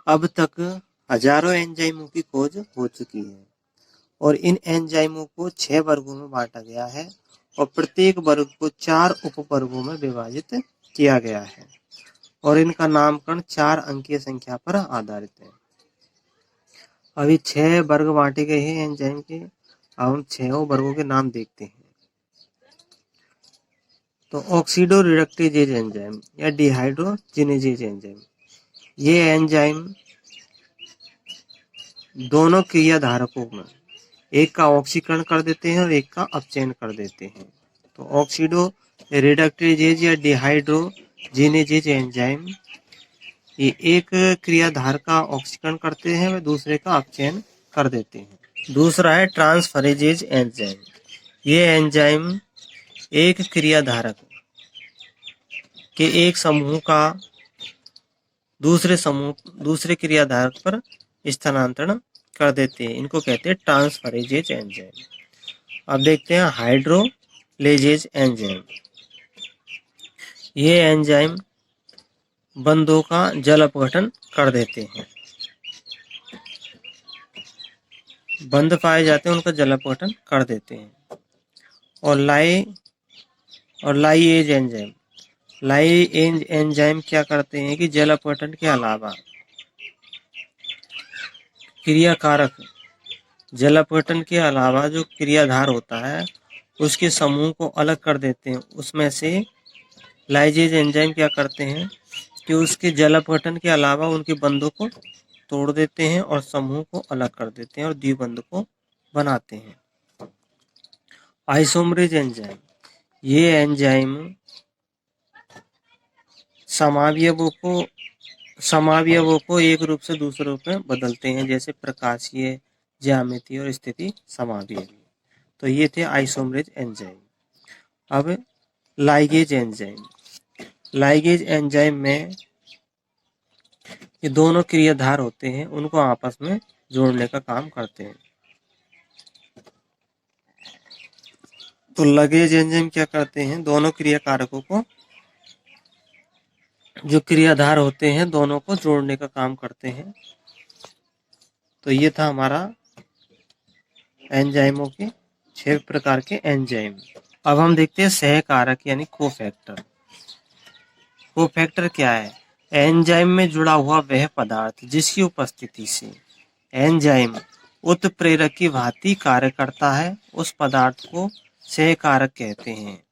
अब तक हजारों एंजाइमों की खोज हो चुकी है और इन एंजाइमों को 6 वर्गों में बांटा गया है और प्रत्येक वर्ग को 4 उपवर्गों में विभाजित किया गया है और इनका नामकरण 4 अंकीय संख्या पर आधारित है। अभी 6 वर्ग बांटे गए हैं एंजाइम के। अब हम 6 वर्गों के नाम देखते हैं। तो ऑक्सीडो रिडक्टेज एंजाइम या डिहाइड्रोजिनेजेज एंजाइम, ये एंजाइम दोनों क्रियाधारकों में एक का ऑक्सीकरण कर देते हैं और एक का अपचयन कर देते हैं। तो ऑक्सीडो रिडक्टेजेज या डिहाइड्रोजिनेजेज एंजाइम ये एक क्रियाधार का ऑक्सीकरण करते हैं व दूसरे का अपचयन कर देते हैं। दूसरा है ट्रांसफरेजेज एंजाइम। ये एंजाइम एक क्रियाधारक के एक समूह का दूसरे क्रियाधारक पर स्थानांतरण कर देते हैं। इनको कहते हैं ट्रांसफरेजेज एंजाइम। अब देखते हैं हाइड्रोलेजेज एंजाइम। ये एंजाइम बंधों का जल अपघटन कर देते हैं। बंध पाए जाते हैं उनका जल अपघटन कर देते हैं। और लाइएज एंजाइम, लाइएज एंजाइम क्या करते हैं कि जल अपघटन के अलावा क्रियाकारक, जल अपघटन के अलावा जो क्रियाधार होता है उसके समूह को अलग कर देते हैं। उसमें से लाइजेज एंजाइम क्या करते हैं कि उसके जल अपघटन के अलावा उनके बंधों को तोड़ देते हैं और समूह को अलग कर देते हैं और द्विबंध को बनाते हैं। आइसोमरेज एंजाइम, ये एंजाइम समावयवों को एक रूप से दूसरे रूप में बदलते हैं, जैसे प्रकाशीय, ज्यामितीय और स्थिति समावयवी। तो ये थे आइसोमरेज एंजाइम। अब लाइगेज एंजाइम, लाइगेज एंजाइम में ये दोनों क्रियाधार होते हैं उनको आपस में जोड़ने का काम करते हैं। तो लगेज एंजाइम क्या करते हैं, दोनों क्रियाकारकों को, जो क्रियाधार होते हैं दोनों को जोड़ने का काम करते हैं। तो ये था हमारा एंजाइमों के 6 प्रकार के एंजाइम। अब हम देखते हैं सहकारक यानी कोफैक्टर। कोफैक्टर क्या है? एंजाइम में जुड़ा हुआ वह पदार्थ जिसकी उपस्थिति से एंजाइम उत्प्रेरक की भांति कार्य करता है, उस पदार्थ को सहकारक कहते हैं।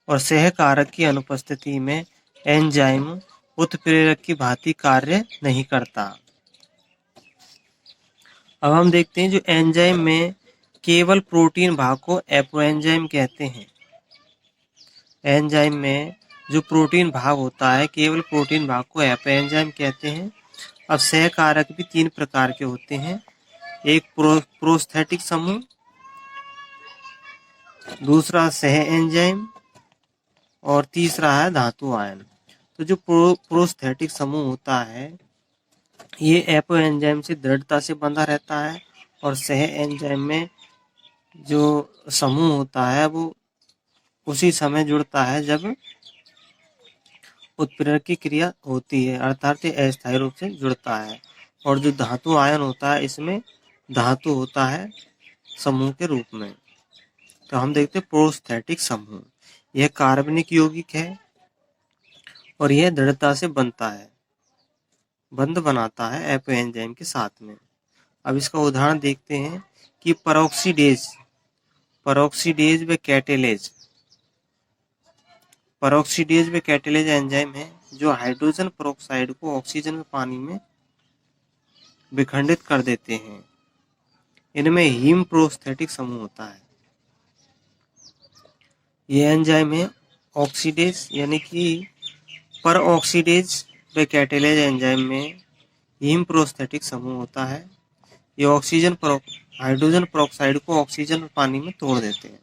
और सहकारक की अनुपस्थिति में एंजाइम उत्प्रेरक की भांति कार्य नहीं करता। अब हम देखते हैं जो एंजाइम में केवल प्रोटीन भाग को एपोएंजाइम कहते हैं। एंजाइम में जो प्रोटीन भाग होता है, केवल प्रोटीन भाग को एपोएंजाइम कहते हैं। अब सहकारक भी 3 प्रकार के होते हैं, एक प्रोस्थेटिक समूह, दूसरा सह एंजाइम और तीसरा है धातु आयन। तो जो प्रोस्थेटिक समूह होता है ये एपोएंजाइम से दृढ़ता से बंधा रहता है और सह एंजाइम में जो समूह होता है वो उसी समय जुड़ता है जब उत्प्रेरक की क्रिया होती है, अर्थात अस्थायी रूप से जुड़ता है। और जो धातु आयन होता है इसमें धातु होता है समूह के रूप में। तो हम देखते हैं प्रोस्थेटिक समूह, यह कार्बनिक यौगिक है और यह दृढ़ता से बनता है, बंध बनाता है एपोएंजाइम के साथ में। अब इसका उदाहरण देखते हैं कि पेरोक्सीडेज व कैटेलेज, पेरोक्सीडेज व कैटेलेज एंजाइम है जो हाइड्रोजन पेरोक्साइड को ऑक्सीजन में पानी में विखंडित कर देते हैं। इनमें हीम प्रोस्थेटिक समूह होता है। ये एंजाइम है ऑक्सीडेज यानी कि पेरोक्सीडेज व कैटेलेज एंजाइम में हीम प्रोस्थेटिक समूह होता है। ये हाइड्रोजन पेरोक्साइड को ऑक्सीजन में पानी में तोड़ देते हैं।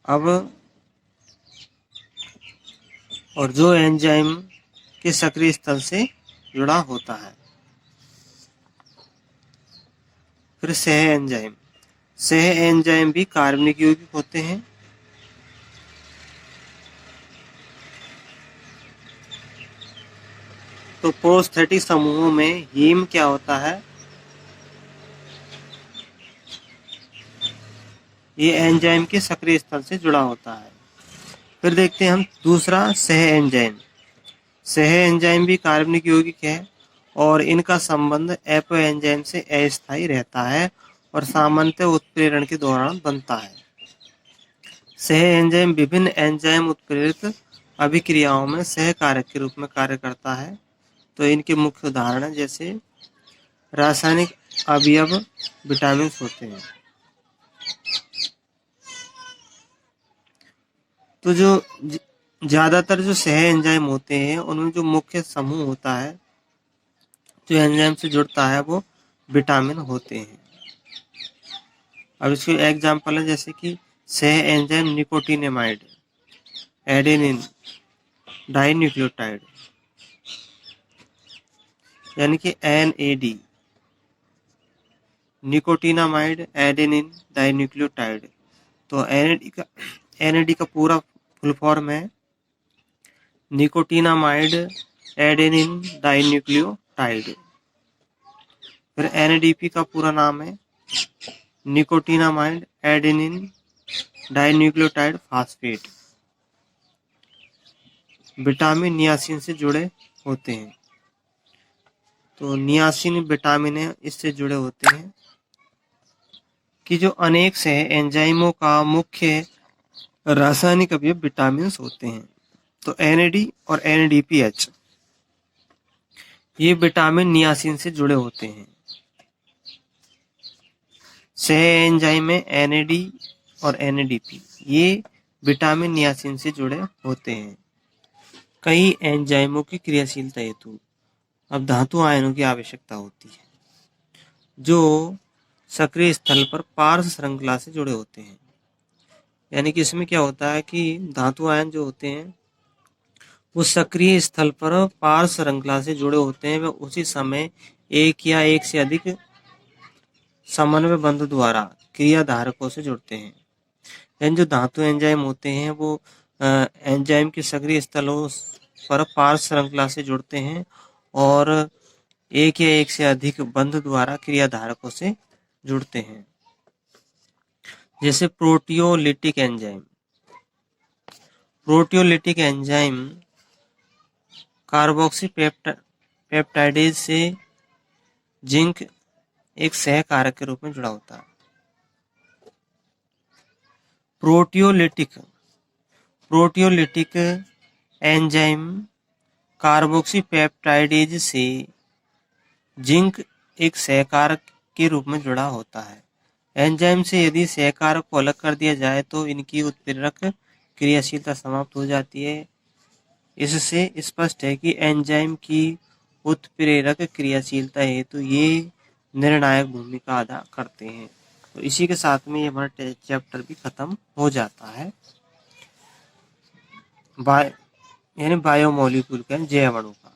अब और जो एंजाइम के सक्रिय स्थल से जुड़ा होता है, फिर सह एंजाइम भी कार्बनिक यौगिक होते हैं तो प्रोस्थेटिक समूहों में हीम क्या होता है? ये एंजाइम के सक्रिय स्थल से जुड़ा होता है। फिर देखते हैं हम दूसरा सह एंजाइम। सह एंजाइम भी कार्बनिक यौगिक है और इनका संबंध एपो एंजाइम से अस्थायी रहता है और सामान्यतः उत्प्रेरण के दौरान बनता है। सह एंजाइम विभिन्न एंजाइम उत्प्रेरित अभिक्रियाओं में सह कारक के रूप में कार्य करता है। तो इनके मुख्य उदाहरण हैं जैसे रासायनिक अवयव विटामिन होते हैं। तो जो ज्यादातर जो सह एंजाइम होते हैं उनमें जो मुख्य समूह होता है जो एंजाइम से जुड़ता है वो विटामिन होते हैं। अब इसके एग्जाम्पल है जैसे कि सह एंजाइम निकोटिनेमाइड, एडेनिन डाइन्यूक्लियोटाइड यानी कि NAD, निकोटिनामाइड, एडेनिन डाइन्यूक्लियोटाइड। तो NAD का पूरा फुल फॉर्म है निकोटिनामाइड एडेनिन डाइन्यूक्लियोटाइड। फिर NADP का पूरा नाम है nicotinamide adenine dinucleotide phosphate. Vitamin niacin से जुड़े होते हैं। तो नियासिन विटामिन है इससे जुड़े होते हैं कि जो अनेक से एंजाइमों का मुख्य रासायनिक अवयव विटामिन होते हैं। तो NAD और NADPH ये विटामिन नियासिन से जुड़े होते हैं। सह एंजाइम में NAD और NADP ये विटामिन नियासिन से जुड़े होते हैं। कई एंजाइमों की क्रियाशीलता हेतु अब धातु आयनों की आवश्यकता होती है जो सक्रिय स्थल पर पार्श्व श्रृंखला से जुड़े होते हैं। यानी कि इसमें क्या होता है कि धातु आयन जो होते हैं वो सक्रिय स्थल पर पार्श्व श्रृंखला से जुड़े होते हैं व उसी समय एक या एक से अधिक समन्वय बंध द्वारा क्रियाधारकों से जुड़ते हैं। यानी जो धातु एंजाइम होते हैं वो एंजाइम के सक्रिय स्थलों पर पार्श्व श्रृंखला से जुड़ते हैं और एक या एक से अधिक बंध द्वारा क्रियाधारकों से जुड़ते हैं। जैसे proteolytic enzyme. Proteolytic enzyme carboxy peptidase से जिंक एक सह कारक के रूप में जुड़ा होता है। प्रोटियोलिटिक एंजाइम कार्बोक्सी पेप्टाइडेज से जिंक एक सहकारक के रूप में जुड़ा होता है। एंजाइम से यदि सहकारक को अलग कर दिया जाए तो इनकी उत्प्रेरक क्रियाशीलता समाप्त हो जाती है। इससे स्पष्ट है कि एंजाइम की उत्प्रेरक क्रियाशीलता हेतु ये निर्णायक भूमिका अदा करते हैं। तो इसी के साथ में हमारा चैप्टर भी खत्म हो जाता है। यानी बायोमोलिक्यूल का जैव अणु का।